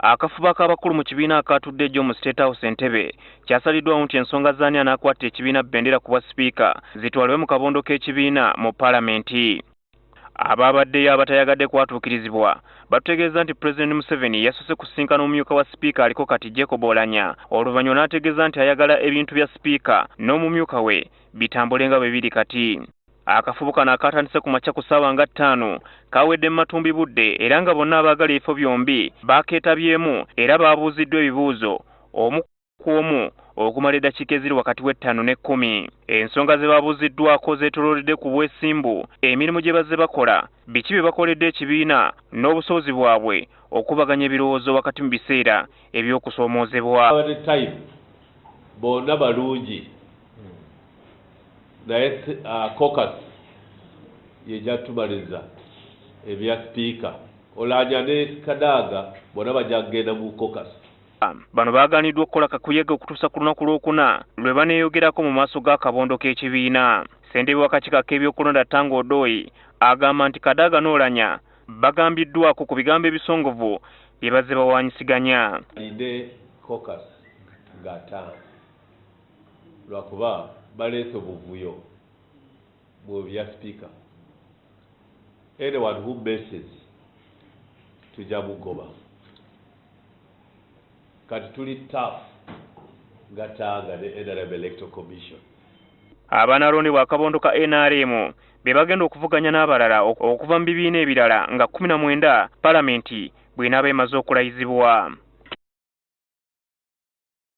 Akafuba k'abakulu mu kibiina akatudde ejjo mu State House Entebbe kyasaliddwawo nti ensonga z'ani anaakwata ekibiina bendera ku bwa sipiika zitwalibwe mu kabondo k'ekibiina mu paalamenti. Abaabaddeyo abatayagadde kwatuukirizibwa batutegeeza nti Pulezidenti Museveni yasoose kusinkana omumyuka wa sipiika aliko kati Jacob Oulanyah, oluvannyuma n'ategeeza nti ayagala ebintu bya sipiika n'omumyuka we bitambule nga bwe biri kati. Akafubo kano akatandise ku makya ku ssaawa nga 5 kawedde mu matumbi budde era nga bonna abaagala ebifo byombi baakeetabyemu era baabuuziddwa ebibuuzo omu ku omu okumala eddakiika eziri wakati w'5 ne 10. Ensonga ze baabuuziddwako zeetoolodde ku bwesimbu, emirimu gye bazze bakola, biki bye bakoledde ekibiina n'obusobozi bwabwe okubaganya ebirowoozo wakati mu biseera eby'okusoomoozebwa. Bonna balungi naye caucus yejatubaliza ebya sipiika Oulanyah ne Kadaga bonna bajja kugenda mu caucus. Bano baagaaniddwa okukola kakuyege okutuusa ku lunaku lwokuna lwe baneeyogerako mu maaso g'akabondo k'ekibiina. Ssentebe w'akakiiko k'ebyokulonda Tango Odoi agamba nti Kadaga n'Oulanyah bagambiddwako ku bigambo ebisongovu bye bazze bawaanyisiganya. Alinde caucus nga 5 lwakuba baleese obuvuyo mu bya sipiika. Anyone who messes tujja mugoba. Kati tuli tough nga Tanga ne NRM Electoral Commission. Abanalondebwa akabondo ka NRM be bagenda okuvuganya n'abalala okuva mu bibiina ebirala nga 19 paalamenti bw'enaaba emaze okulayizibwa.